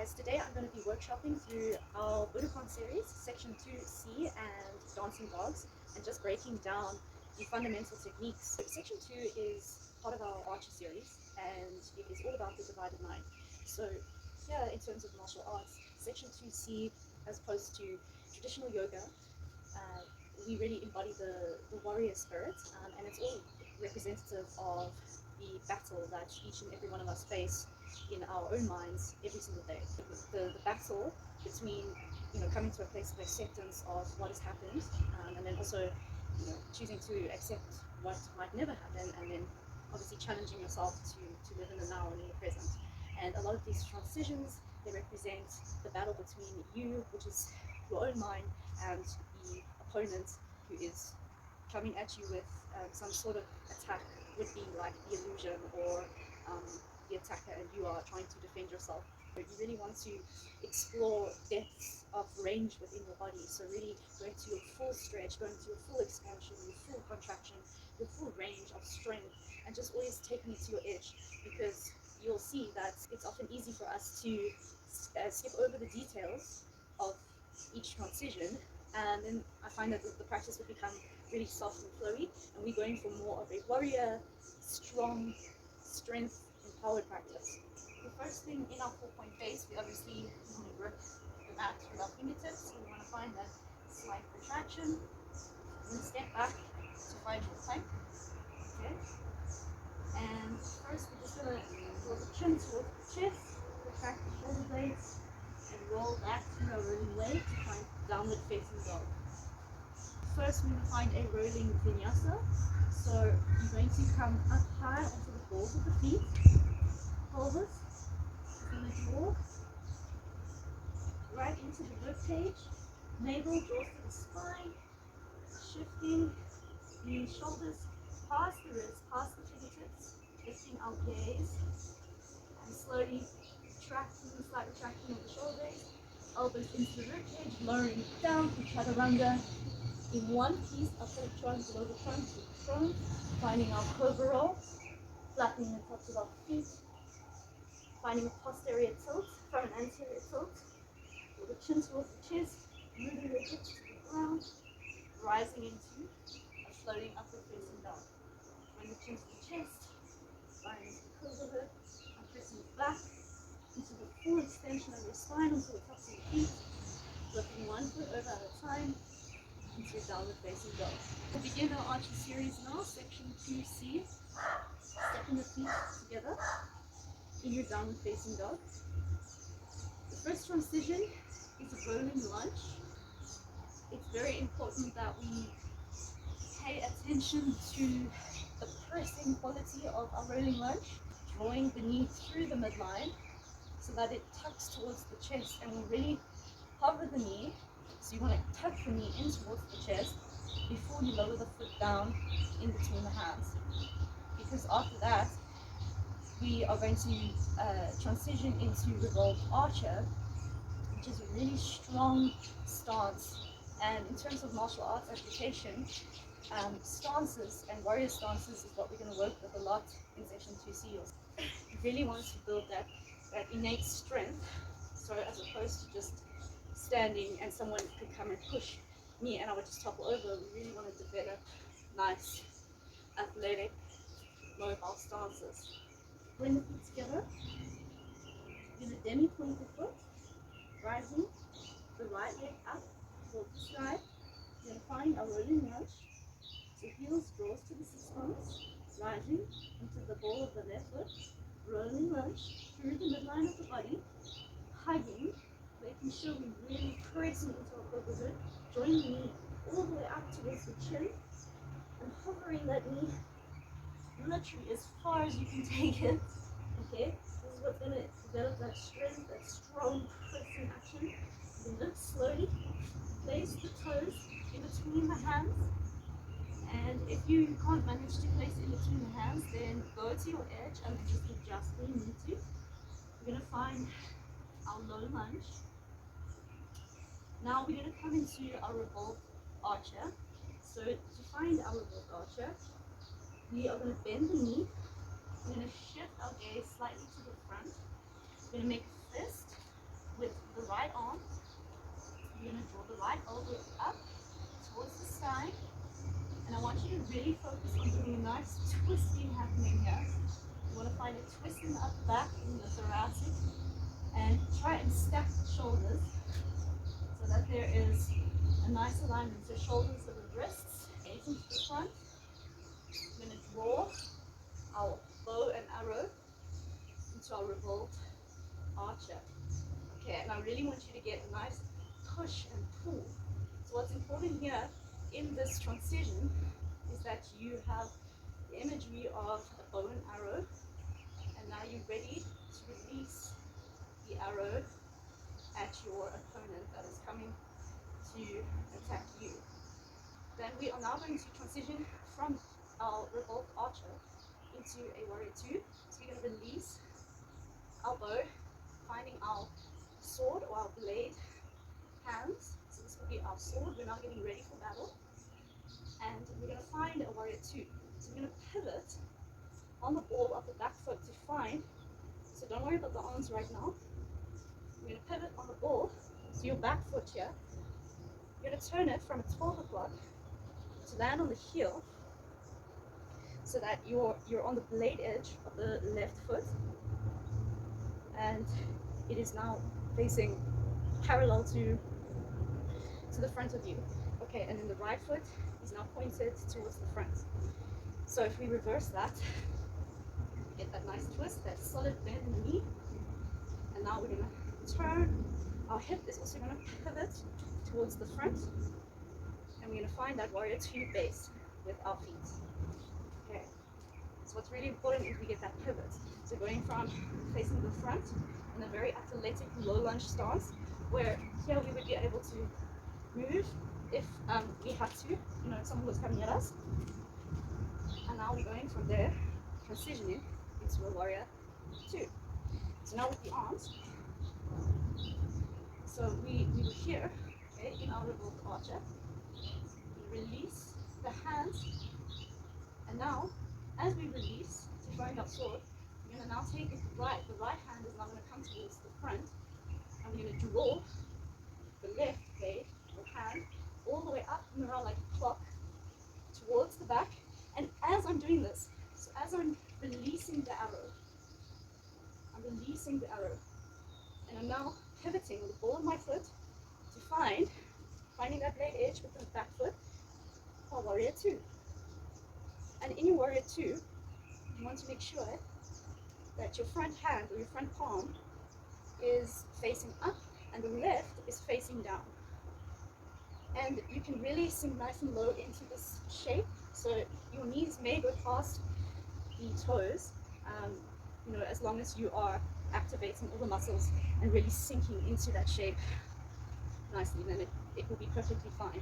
guys, today I'm going to be workshopping through our Budokan series, Section 2C and Dancing Dogs, and just breaking down the fundamental techniques. Section 2 is part of our Archer series, and it is all about the divided mind. So here, in terms of martial arts, Section 2C, as opposed to traditional yoga, we really embody the warrior spirit, and it's all representative of the battle that each and every one of us face in our own minds every single day. The battle between coming to a place of acceptance of what has happened, and then also choosing to accept what might never happen, and then obviously challenging yourself to live in the now and in the present. And a lot of these transitions, they represent the battle between you, which is your own mind, and the opponent who is coming at you with some sort of attack, would be like the illusion or the attacker, and you are trying to defend yourself. You really want to explore depths of range within your body, so really going to your full stretch, going to your full expansion, your full contraction, your full range of strength, and just always taking it to your edge, because you'll see that it's often easy for us to skip over the details of each transition, and then I find that the practice would become really soft and flowy, and we're going for more of a warrior, strong, strength, empowered practice. The first thing in our 4-point base, we obviously want to grip the mat with our fingertips, so we want to find that slight retraction, then step back to find your plank. Okay, and first we're just going to draw the chin towards the chest, retract the shoulder blades, and roll back through our rolling wave to find downward facing dog. First, we will find a rolling vinyasa. So you're going to come up high onto the balls of the feet, pelvis. You're going to draw right into the rib cage, navel draws to the spine, shifting the shoulders past the ribs, past the fingertips, lifting our gaze, and slowly retracting, slight retraction of the shoulder blades, elbows into the rib cage, lowering it down to chaturanga. In one piece, upper trunk, lower trunk to front, finding our cobra roll, flattening the tops of our feet, finding a posterior tilt from an anterior tilt, with the chin towards the chest, moving the hips to the ground, rising into a floating upward facing dog. Bring the chin to the chest, finding the cobra hook, and pressing back into the full extension of your spine onto the tops of your feet, lifting one foot over at a time, into downward facing dog. We'll begin our Archer series now, Section 2C. Stepping the feet together in your downward facing dog. The first transition is a rolling lunge. It's very important that we pay attention to the pressing quality of our rolling lunge, drawing the knee through the midline so that it tucks towards the chest, and we really hover the knee. So you want to tuck the knee in towards the chest before you lower the foot down in between the hands. Because after that, we are going to transition into revolved archer, which is a really strong stance. And in terms of martial arts application, stances and warrior stances is what we're going to work with a lot in Section 2C. You really want to build that innate strength, so as opposed to just standing and someone could come and push me and I would just topple over. We really want to develop nice, athletic, mobile stances. Bring the feet together. Do the demi-pointed foot, rising, the right leg up towards the sky. Then find a rolling lunge. So heels draws to the sits bones, rising into the ball of the left foot, rolling lunge through the midline of the body, hugging, making sure we're really pressing into our cobra hook, drawing the knee all the way up towards the chin, and hovering that knee literally as far as you can take it. Okay, this is what's going to develop that strength, that strong pressing action. Then lift slowly, place the toes in between the hands, and if you can't manage to place it in between the hands, then go to your edge and just adjust where you need to. We're going to find our low lunge. Now we're going to come into our revolved archer. So to find our revolved archer, we are going to bend the knee. We're going to shift our gaze slightly to the front. We're going to make a fist, right arm, you're going to draw the right elbow up towards the sky. And I want you to really focus on doing a nice twisting happening here. You want to find a twist in the upper back, in the thoracic, and try and stack the shoulders so that there is a nice alignment. So shoulders of the wrists, facing to the front. I'm going to draw our bow and arrow into our revolved archer. Okay, and I really want you to get a nice push and pull. So what's important here in this transition is that you have the imagery of a bow and arrow, and now you're ready to release the arrow at your opponent that is coming to attack you. Then we are now going to transition from our revolved archer into a warrior 2. So we're going to release our bow, finding our sword or our blade hands. So this will be our sword. We're now getting ready for battle. And we're going to find a warrior 2. So we're going to pivot on the ball of the back foot to find. So don't worry about the arms right now. We're going to pivot on the ball. So your back foot here. You're going to turn it from a 12 o'clock to land on the heel, so that you're on the blade edge of the left foot, and it is now facing parallel to the front of you. Okay, and then the right foot is now pointed towards the front. So if we reverse that, get that nice twist, that solid bend in the knee, and now we're going to turn. Our hip is also going to pivot towards the front, and we're going to find that warrior 2 base with our feet. Okay, so what's really important is we get that pivot. So going from facing the front in a very athletic low lunge stance, where here we would be able to move if we had to, if someone was coming at us. And now we're going from there, transitioning into a warrior 2. So now with the arms, so we were here, okay, in our revolved archer. We release the hands, and now as we release to find our sword, we're going to now take it right. The right hand is now going to come towards the front, and we're going to draw the left blade or hand all the way up and around like a clock towards the back. And as I'm doing this, so as I'm releasing the arrow, and I'm now pivoting with the ball of my foot to finding that blade edge with the back foot for warrior 2. And in your warrior 2, you want to make sure that your front hand or your front palm is facing up and the left is facing down. And you can really sink nice and low into this shape, so your knees may go past the toes, as long as you are activating all the muscles and really sinking into that shape nicely, then it will be perfectly fine.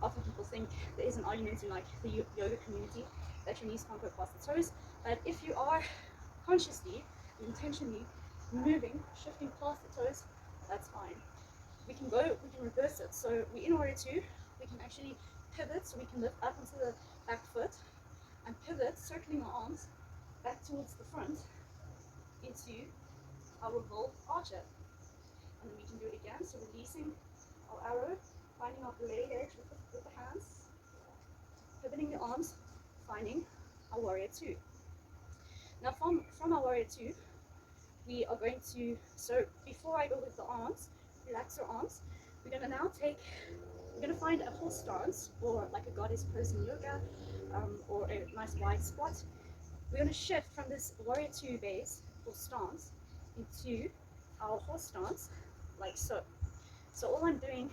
Often people think there is an argument in the yoga community that your knees can't go past the toes, but if you are consciously, intentionally moving, shifting past the toes, that's fine. We can reverse it. So we're in warrior 2, we can actually pivot, so we can lift up onto the back foot and pivot, circling our arms back towards the front into our revolved archer. And then we can do it again, so releasing our arrow, finding our blade edge with the hands, pivoting the arms, finding our warrior 2. Now from our warrior 2, we are going to, so before I go with the arms, relax your arms, we're going to find a horse stance, or like a goddess pose in yoga, or a nice wide squat. We're going to shift from this warrior 2 base or stance into our horse stance, like so. So all I'm doing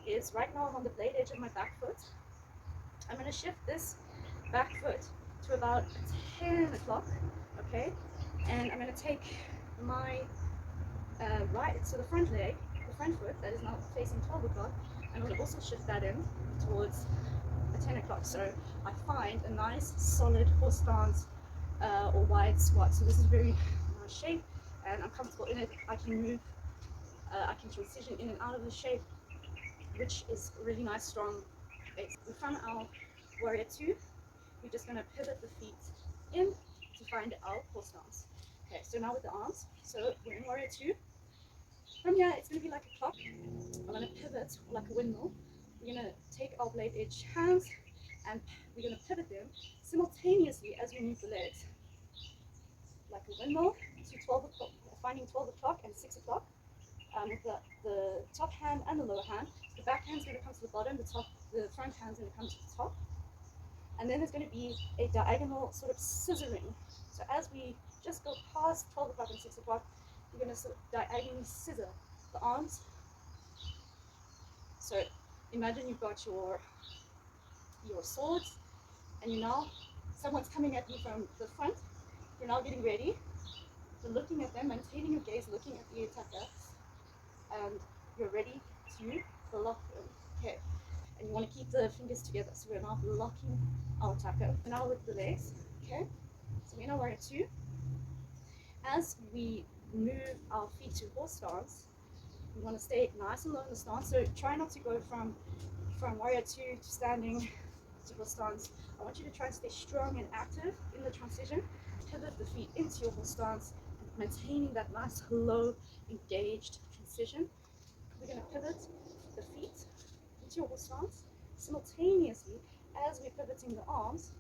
is, right now I'm on the blade edge of my back foot. I'm going to shift this back foot to about 10 o'clock, okay? And I'm going to take my right, so the front leg, the front foot that is now facing 12 o'clock, I'm going to also shift that in towards 10 o'clock. So I find a nice solid horse stance or wide squat. So this is very nice shape, and I'm comfortable in it. I can move, I can transition in and out of the shape, which is a really nice strong base. From our warrior 2, we're just going to pivot the feet in to find our horse stance. Okay, so now with the arms, so we're in warrior 2. From here, it's going to be I'm going to pivot like a windmill. We're going to take our blade edge hands and we're going to pivot them simultaneously as we move the legs. Like a windmill to 12 o'clock, finding 12 o'clock and 6 o'clock. With the top hand and the lower hand. The back hand's going to come to the bottom, the front hand's going to come to the top. And then there's going to be a diagonal sort of scissoring. So as we just go past 12 o'clock and 6 o'clock, you're going to sort of diagonally scissor the arms. So imagine you've got your swords, and someone's coming at you from the front. You're now getting ready. You're looking at them, maintaining your gaze, looking at the attacker, and you're ready to block them. Okay, and you want to keep the fingers together. So we're now blocking our attacker. Now with the legs. Okay, so we're in our warrior 2. As we move our feet to horse stance, we want to stay nice and low in the stance. So try not to go from warrior 2 to standing to horse stance. I want you to try and stay strong and active in the transition. Pivot the feet into your horse stance, maintaining that nice low engaged transition. We're going to pivot the feet into your horse stance simultaneously as we're pivoting the arms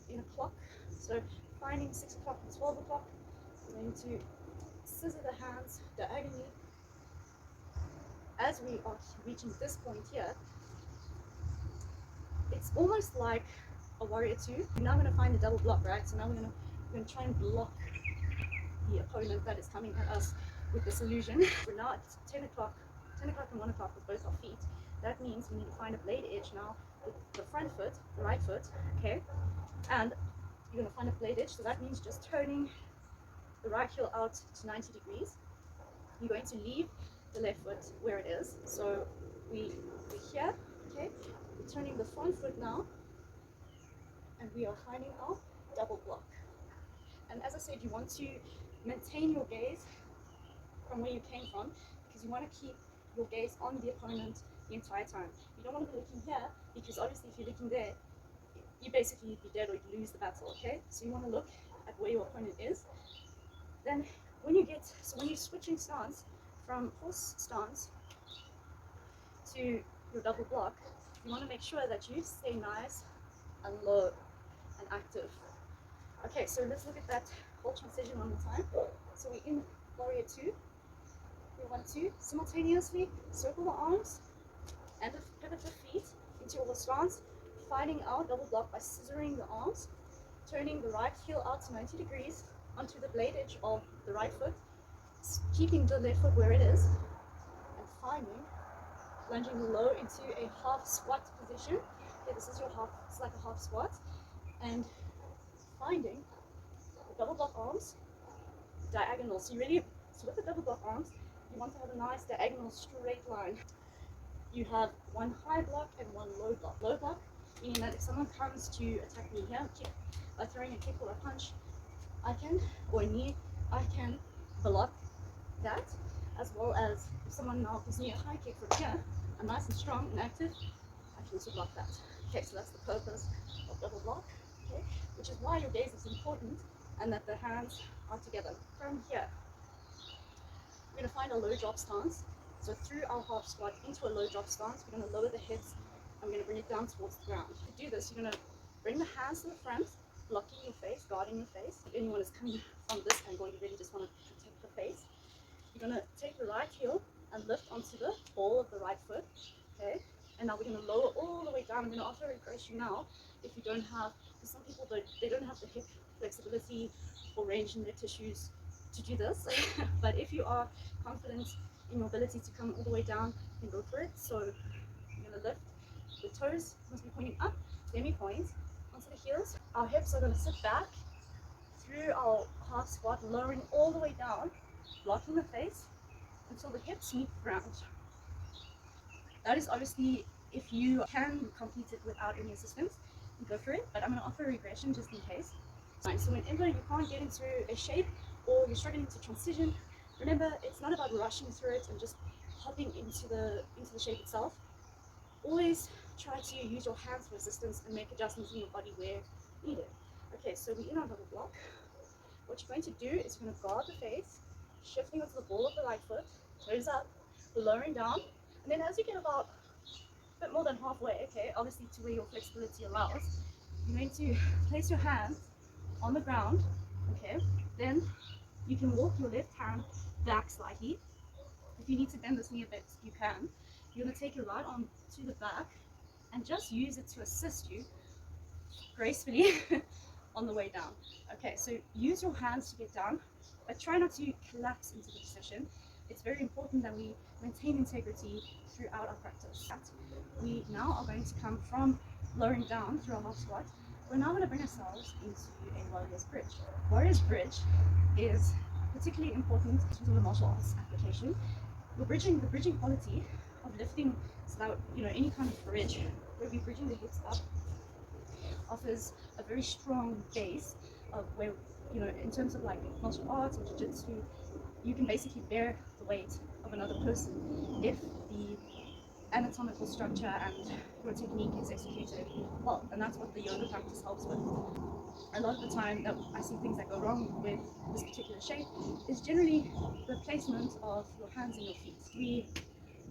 in a clock. So finding 6 o'clock and 12 o'clock, we're going to scissor the hands diagonally. As we are reaching this point here, it's almost like a warrior 2. We're now going to find the double block, right? So now we're going to try and block the opponent that is coming at us with this illusion. We're now at 10 o'clock and 1 o'clock with both our feet. That means we need to find a blade edge now with the front foot, the right foot, okay? And you're going to find a blade edge, so that means just turning the right heel out to 90 degrees. You're going to leave the left foot where it is. So we're here, okay? We're turning the front foot now, and we are finding our double block. And as I said, you want to maintain your gaze from where you came from, because you want to keep your gaze on the opponent the entire time. You don't want to be looking here, because obviously if you're looking there, you basically be dead or you lose the battle, okay? So you want to look at where your opponent is. Then when you're switching stance from horse stance to your double block, you want to make sure that you stay nice and low and active. Okay, so let's look at that whole transition one more time. So we're in warrior 2. We want to simultaneously circle the arms and pivot the feet into your stance, finding our double block by scissoring the arms, turning the right heel out to 90 degrees onto the blade edge of the right foot, keeping the left foot where it is, and finding, lunging low into a half squat position. Okay, this is your half, it's like a half squat, and finding the double block arms diagonal. So with the double block arms, you want to have a nice diagonal straight line. You have one high block and one low block. Low block, meaning that if someone comes to attack me here, by throwing a kick or a punch, or a knee, I can block that, as well as if someone now gives me a high kick from here, I'm nice and strong and active, I can also block that. Okay, so that's the purpose of double block, okay, which is why your gaze is important and that the hands are together. From here, we're going to find a low drop stance. So through our half squat into a low drop stance, we're going to lower the hips and we're going to bring it down towards the ground. To do this, you're going to bring the hands to the front, blocking your face, guarding your face. If anyone is coming from this angle, you really just want to protect the face. You're going to take the right heel and lift onto the ball of the right foot, okay? And now we're going to lower all the way down. I'm going to offer regression now if you don't have, because some people don't have the hip flexibility or range in their tissues to do this. But if you are confident in your ability to come all the way down, you can go for it. So you're going to lift, the toes must be pointing up, demi-point onto the heels. Our hips are going to sit back through our half squat, lowering all the way down, blocking the face until the hips meet the ground. That is obviously if you can complete it without any assistance, go for it, but I'm going to offer a regression just in case. So whenever you can't get into a shape or you're struggling to transition, remember it's not about rushing through it and just hopping into the shape itself. Always try to use your hands for assistance and make adjustments in your body where needed. Okay, so we're in our double block. What you're going to do is you're going to guard the face, shifting onto the ball of the right foot, toes up, lowering down, and then as you get about a bit more than halfway, okay, obviously to where your flexibility allows, you're going to place your hands on the ground, okay, then you can walk your left hand back slightly. If you need to bend this knee a bit, you can. You're going to take your right arm to the back and just use it to assist you gracefully on the way down. Okay, so use your hands to get down, but try not to collapse into the position. It's very important that we maintain integrity throughout our practice. We now are going to come from lowering down through our half squat. We're now going to bring ourselves into a warrior's bridge. Warrior's bridge is particularly important to the martial arts application. The bridging quality of lifting without any kind of bridge, where we're bridging the hips up, offers a very strong base of where, in terms of like martial arts or jiu-jitsu, you can basically bear the weight of another person if the anatomical structure and your technique is executed well, and that's what the yoga practice helps with. A lot of the time that I see things that go wrong with this particular shape is generally the placement of your hands and your feet.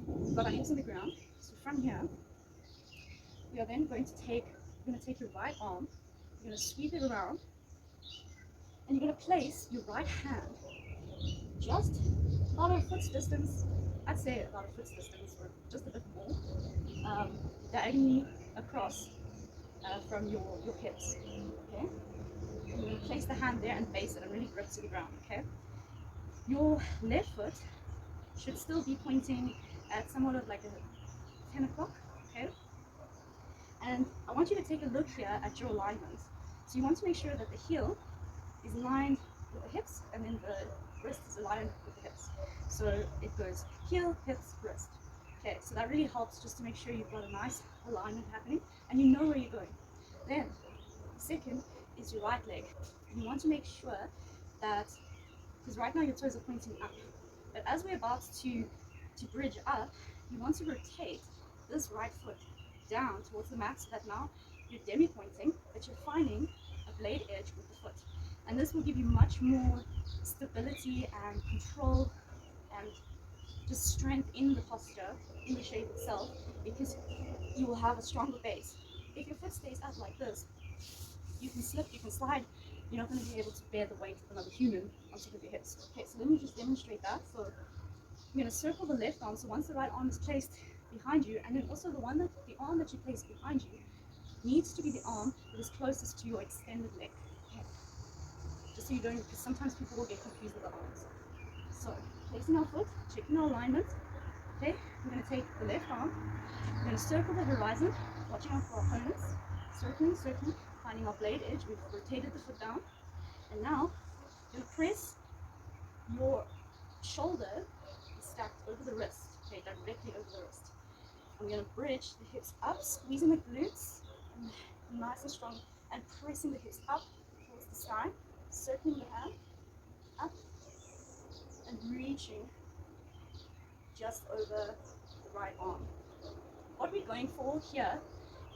We've got our hips on the ground, so from here, we are then going to take your right arm, you're going to sweep it around, and you're going to place your right hand just about a foot's distance, I'd say about a foot's distance or just a bit more, diagonally across from your hips, okay? You're going to place the hand there and base it and really grip to the ground, okay? Your left foot should still be pointing at somewhat of like a 10 o'clock, okay? And I want you to take a look here at your alignment. So you want to make sure that the heel is aligned with the hips, and then the wrist is aligned with the hips. So it goes heel, hips, wrist. Okay, so that really helps just to make sure you've got a nice alignment happening and you know where you're going. Then, second is your right leg. You want to make sure that, because right now your toes are pointing up, but as we're about to bridge up, you want to rotate this right foot down towards the mat so that now you're demi-pointing, but you're finding a blade edge with the foot. And this will give you much more stability and control and just strength in the posture, in the shape itself, because you will have a stronger base. If your foot stays up like this, you can slip, you can slide, you're not going to be able to bear the weight of another human on top of your hips. Okay, so let me just demonstrate that. So I'm going to circle the left arm, so once the right arm is placed behind you, and then also the arm that you place behind you needs to be the arm that is closest to your extended leg. Okay. Just so you don't, because sometimes people will get confused with the arms. So, placing our foot, checking our alignment. Okay, we're going to take the left arm, we're going to circle the horizon, watching out for our opponents, circling, finding our blade edge. We've rotated the foot down, and now you're going to press your shoulder stacked over the wrist, okay, directly over the wrist. I'm going to bridge the hips up, squeezing the glutes, and nice and strong, and pressing the hips up towards the sky, circling the hand up, and reaching just over the right arm. What we're going for here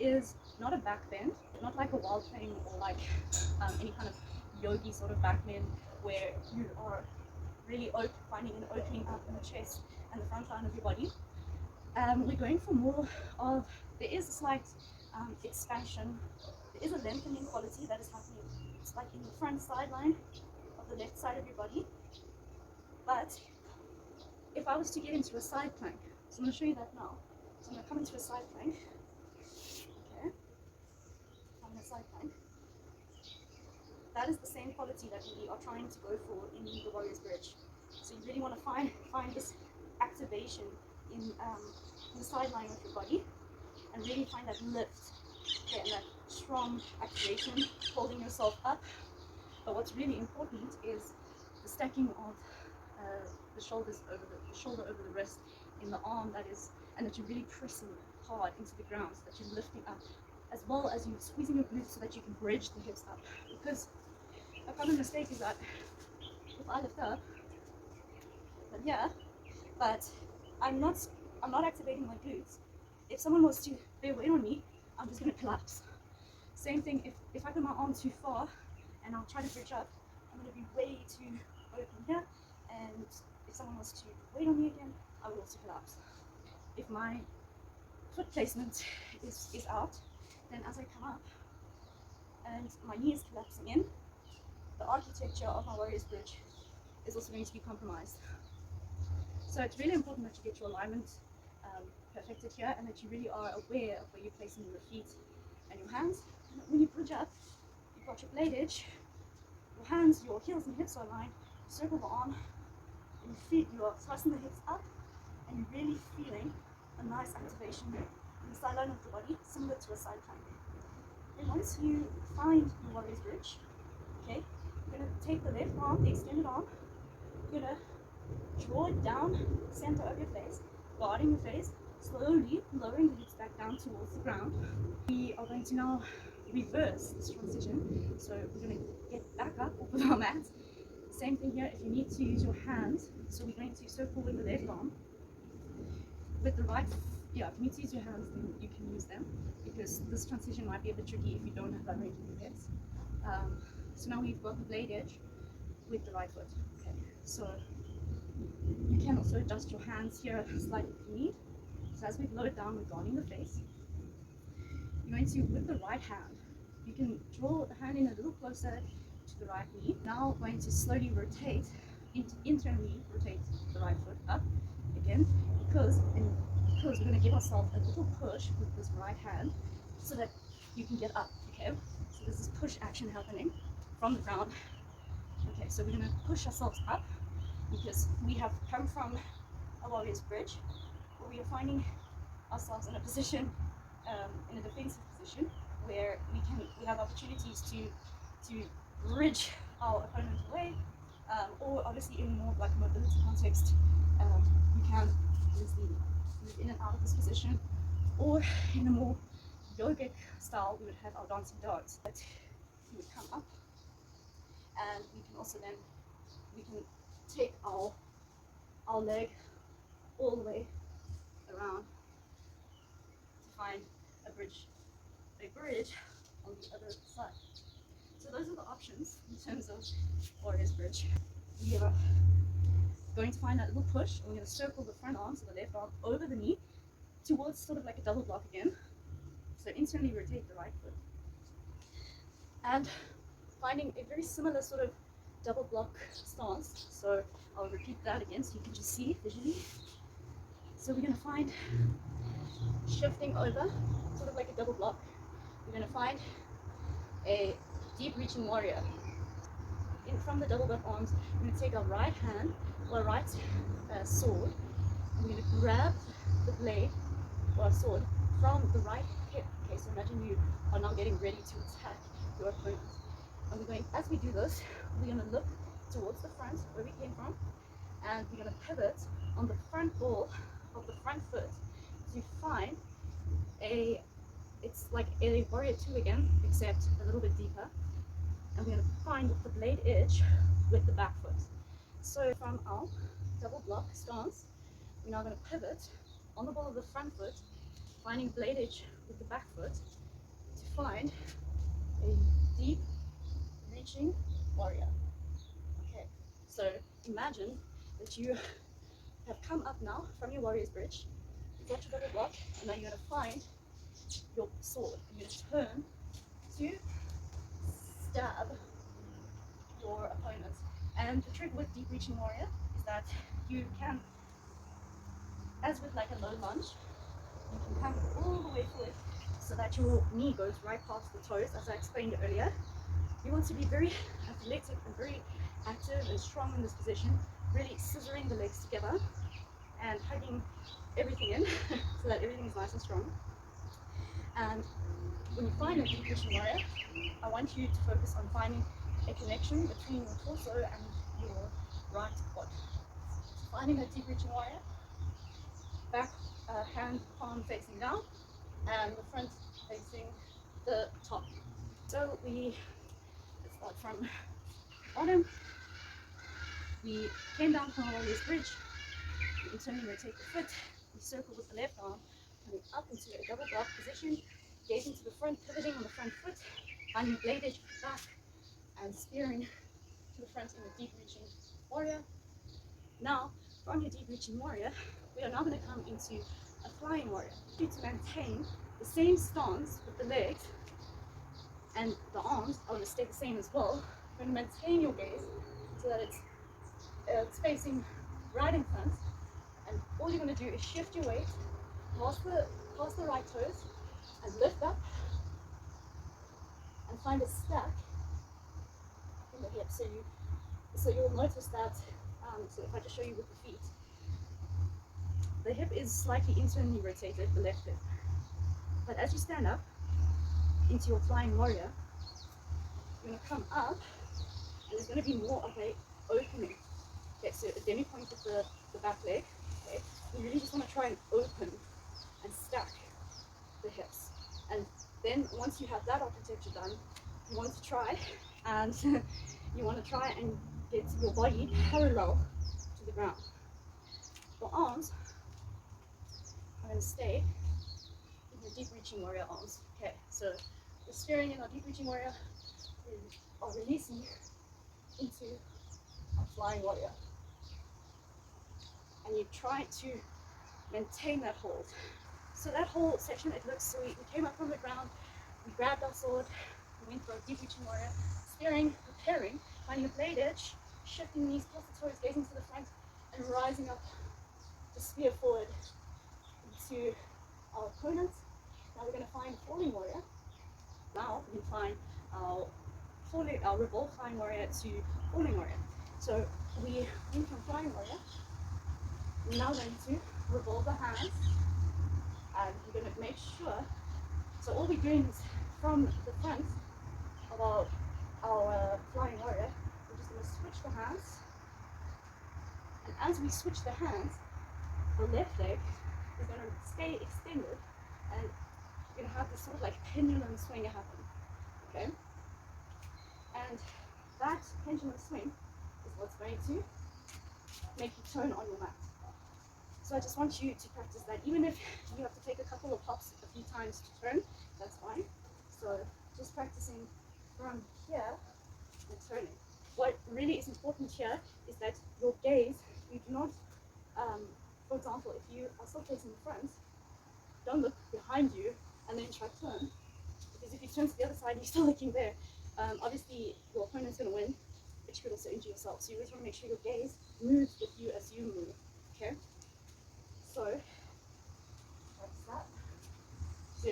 is not a back bend, not like a wild thing or like any kind of yogi sort of back bend where you are really finding an opening up in the chest and the front line of your body. We're going for more of, there is a slight expansion, there is a lengthening quality that is happening. It's like in the front sideline of the left side of your body. But if I was to get into a side plank, so I'm going to show you that now. So I'm going to come into a side plank. Okay, I'm in a side plank. That is the same quality that we are trying to go for in the warrior's bridge. So you really want to find this activation in the sideline of your body, and really find that lift, okay, and that strong activation, holding yourself up. But what's really important is the stacking of the shoulders over the shoulder over the wrist in the arm, that is, and that you're really pressing hard into the ground, so that you're lifting up, as well as you're squeezing your glutes so that you can bridge the hips up. Because a common mistake is that if I lift up, then yeah, but I'm not activating my glutes. If someone was to bear weight on me, I'm just going to collapse. Same thing if I put my arm too far and I'll try to bridge up, I'm going to be way too open here, and if someone was to weight on me again, I will starts to collapse. If my foot placement is out, then as I come up and my knee is collapsing in, the architecture of my warrior's bridge is also going to be compromised. So it's really important that you get your alignment perfected here, and that you really are aware of where you're placing your feet and your hands. And when you bridge up, you've got your blade edge, your hands, your heels and hips are aligned, you circle the arm, and your feet, you are thrusting the hips up, and you're really feeling a nice activation in the side line of the body, similar to a side plank. Then once you find your warrior's bridge, okay, you're going to take the left arm, the extended arm, you're going to draw it down the center of your face, guarding your face, slowly lowering the hips back down towards the ground. We are going to now reverse this transition. So we're going to get back up off of our mats. Same thing here, if you need to use your hands, so we're going to circle with the left arm. With the right, if you need to use your hands, then you can use them, because this transition might be a bit tricky if you don't have that range in your hips. So now we've got the blade edge with the right foot. Okay, so you can also adjust your hands here slightly if you need. So as we've lowered down, we're guarding the face. You're going to, with the right hand, you can draw the hand in a little closer to the right knee. Now we're going to slowly rotate, internally rotate the right foot up again, because we're going to give ourselves a little push with this right hand so that you can get up, okay? So there's this push action happening from the ground. Okay, so we're going to push ourselves up because we have come from a warrior's bridge, where we are finding ourselves in a position, in a defensive position, where we have opportunities to bridge our opponent away, or obviously in more like mobility context, you can easily move in and out of this position, or in a more yogic style, we would have our dancing darts. But we would come up, and we can also then take our leg all the way around to find a bridge on the other side. So those are the options in terms of warrior's bridge. We are going to find that little push, and we're going to circle the front arm, so the left arm, over the knee towards sort of like a double block again. So instantly rotate the right foot, and finding a very similar sort of double block stance. So I'll repeat that again so you can just see visually. So we're going to find, shifting over, sort of like a double block, we're going to find a deep reaching warrior. From the double block arms, we're going to take our right hand, or right sword, and we're going to grab the blade or sword from the right hip. Okay, so imagine you are now getting ready to attack your opponent. And we're going, as we do this, we're going to look towards the front where we came from, and we're going to pivot on the front ball of the front foot to find it's like a warrior 2 again, except a little bit deeper. And we're going to find the blade edge with the back foot. So from our double block stance, we're now going to pivot on the ball of the front foot, finding blade edge with the back foot to find a deep reaching warrior. Okay, so imagine that you have come up now from your warrior's bridge, you've got your double block, and now you're going to find your sword. You're going to turn to stab your opponent. And the trick with deep reaching warrior is that you can, as with like a low lunge, you can come all the way forward so that your knee goes right past the toes, as I explained earlier. You want to be very athletic and very active and strong in this position, really scissoring the legs together and hugging everything in so that everything is nice and strong. And when you find a deep reaching warrior, I want you to focus on finding a connection between your torso and your right quad. Finding a deep reaching warrior, back hand palm facing down, and the front facing the top. So let's start from the bottom. We came down from our warrior's bridge, we internally rotate the foot, we circle with the left arm, coming up into a double block position, gazing to the front, pivoting on the front foot, finding blade edge back, and spearing to the front in a deep reaching warrior. Now, from your deep reaching warrior, We are now going to come into a flying warrior. You need to maintain the same stance with the legs, and the arms are going to stay the same as well. You're going to maintain your gaze so that it's facing right in front, and all you're going to do is shift your weight past the right toes and lift up and find a stack in the hips. So you'll notice that, so if I just show you with the feet, the hip is slightly internally rotated, the left hip. But as you stand up into your flying warrior, you're going to come up, and there's going to be more of a opening. Okay, so a demi point with the back leg. Okay, you really just want to try and open and stack the hips. And then once you have that architecture done, you want to try and get your body parallel to the ground. Your arms are going to stay in your deep reaching warrior arms. Okay, so the steering in our deep reaching warrior are releasing into a flying warrior. And you try to maintain that hold. So that whole section, it looks sweet. We came up from the ground, we grabbed our sword, we went for a deep reaching warrior, steering, preparing, finding a blade edge, shifting knees past the toes, gazing to the front, and rising up to spear forward into our opponent. Now we're going to find falling warrior. Now we can find our revolve flying warrior to falling warrior. So we went from flying warrior. We're now going to revolve the hands, and we're going to make sure. So all we're doing is from the front of our flying warrior, we're just going to switch the hands. And as we switch the hands, the left leg is going to stay extended, and you're going to have this sort of like pendulum swing happen. Okay? And that pendulum swing is what's going to make you turn on your mat. So I just want you to practice that. Even if you have to take a couple of hops a few times to turn, that's fine. So just practicing from here and turning. What really is important here is that your gaze, you do not, for example, if you are still facing the front, don't look behind you and then try to turn. Because if you turn to the other side and you're still looking there, obviously your opponent's going to win, but you could also injure yourself. So you always want to make sure your gaze moves with you as you move. Okay? So, that's that. So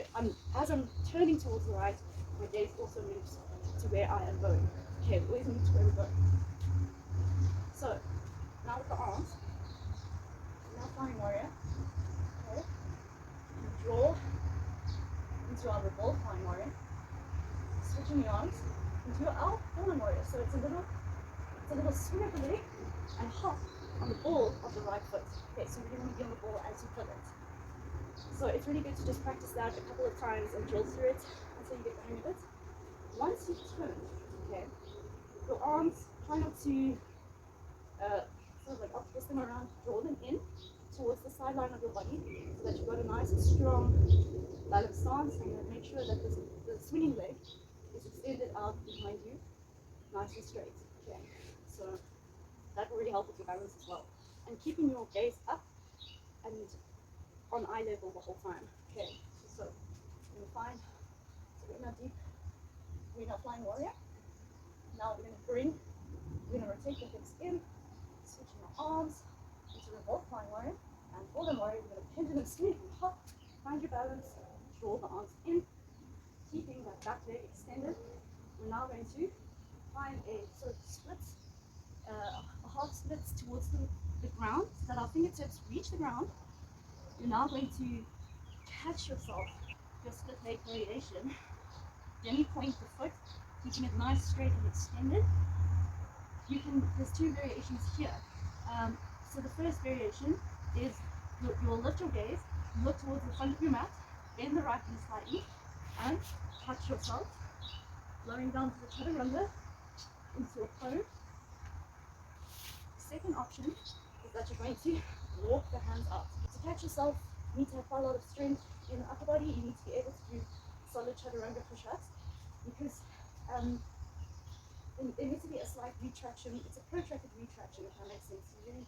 as I'm turning towards the right, my gaze also moves to where I am going. Okay, we always move to where we're going. So, now with the arms, now flying warrior. Okay, you draw into our revolve flying warrior, switching the arms into our fallen warrior. So it's a little swing of the leg and hop on the ball of the right foot. Okay, so you really want to be on the ball as you pivot. So it's really good to just practice that a couple of times and drill through it until you get the hang of it. Once you turn, okay, your arms, try not to sort of like I'll twist them around, draw them in towards the sideline of your body so that you've got a nice and strong balanced stance, and make sure that the swinging leg is extended out behind you, nice and straight. Okay, so that will really help with your balance as well. And keeping your gaze up and on eye level the whole time. Okay, so we're going to we're in our flying warrior. Now we're going to rotate the hips in, switching our arms into revolve flying warrior, and for the warrior we're going to pendulum swing and hop, find your balance, draw the arms in, keeping that back leg extended. We're now going to find a sort of split, a half split towards the ground so that our fingertips reach the ground. You're now going to catch yourself, your split leg variation. Then you point the foot, keeping it nice, straight and extended. There's two variations here. So the first variation is you'll lift your gaze, look towards the front of your mat, bend the right knee slightly, and touch yourself, lowering down to the chaturanga into a pose. The second option is that you're going to walk the hands out. To catch yourself, you need to have quite a lot of strength in the upper body. You need to be able to do solid chaturanga push-ups because there needs to be a slight retraction. It's a protracted retraction, if that makes sense. You really,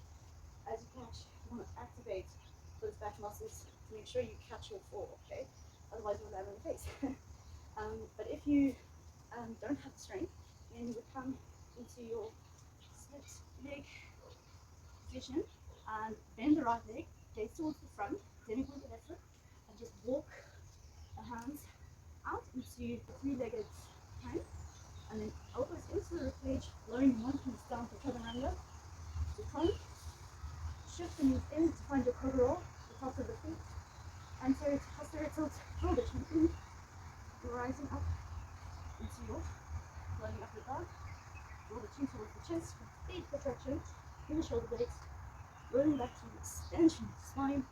as you catch, you want to activate back muscles to make sure you catch your fall, okay? Otherwise you'll land on your face. But if you don't have the strength, then you would come into your split leg position and bend the right leg, gaze towards the front, demi-point the left foot, and just walk the hands out into the three-legged plank, and then elbows into the ribcage, lowering one piece down for chaturanga, to prone, shift the knees in to find your cobra roll, the tops of the feet, anterior to posterior tilt, roll the chin in, rising up into your, floating up your dog, roll the chin towards the chest, with big protraction in the shoulder blades, rolling back to the extension of the spine,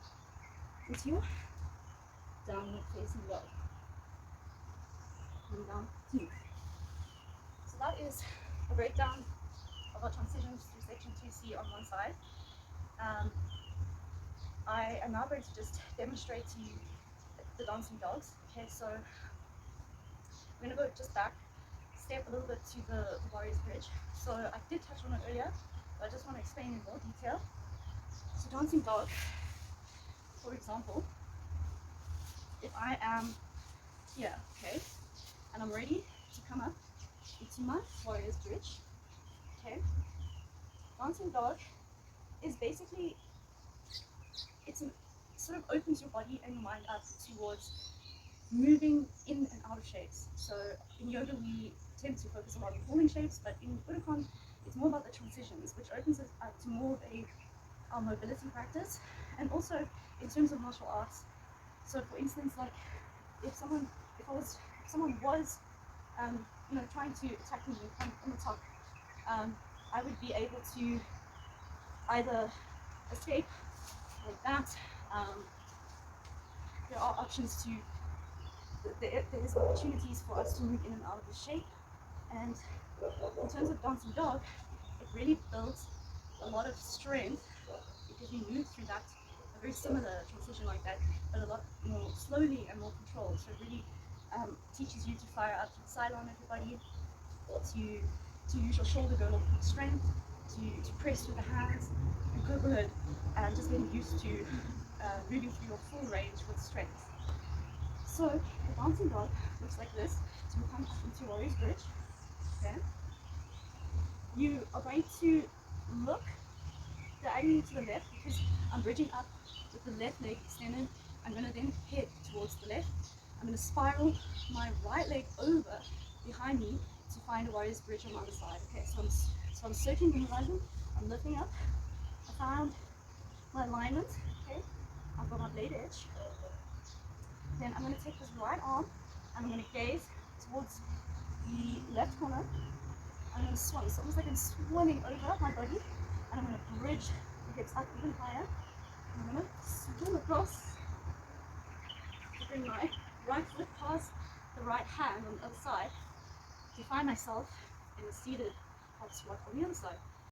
into your downward facing dog. And down, two. So that is a breakdown of our transitions through section 2C on one side. I am now going to just demonstrate to you the dancing dogs. Okay, so I'm going to go just back, step a little bit to the warrior's bridge. So I did touch on it earlier, but I just want to explain in more detail. So dancing dog, for example, if I am here, okay, and I'm ready to come up into my warrior's bridge, okay, dancing dog is basically, it sort of opens your body and your mind up towards moving in and out of shapes. So in yoga we tend to focus a lot on falling shapes, but in Budokan it's more about the transitions, which opens us up to more of our mobility practice, and also in terms of martial arts. So for instance, like if someone was trying to attack me from the top, I would be able to either escape like that. There are options to, there's opportunities for us to move in and out of the shape. And in terms of dancing dog, it really builds a lot of strength because you move through that, a very similar transition like that, but a lot more slowly and more controlled. So it really teaches you to fire up to the sideline of your body, to use your shoulder girdle for strength, to press with the hands, and cobra hood, and just getting used to moving through your full range with strength. So the dancing dog looks like this. So we come up into warrior's bridge. Okay. You are going to look diagonally to the left because I'm bridging up with the left leg extended. I'm going to then head towards the left. I'm going to spiral my right leg over behind me to find a warrior's bridge on the other side. Okay, so I'm circling the horizon. I'm lifting up. I found my alignment. Okay, I've got my blade edge. Then I'm going to take this right arm and I'm going to gaze towards the left corner. I'm going to swing, so almost like I'm swimming over my body, and I'm going to bridge the hips up even higher. I'm going to swim across to bring my right foot past the right hand on the other side to find myself in a seated half squat on the other side.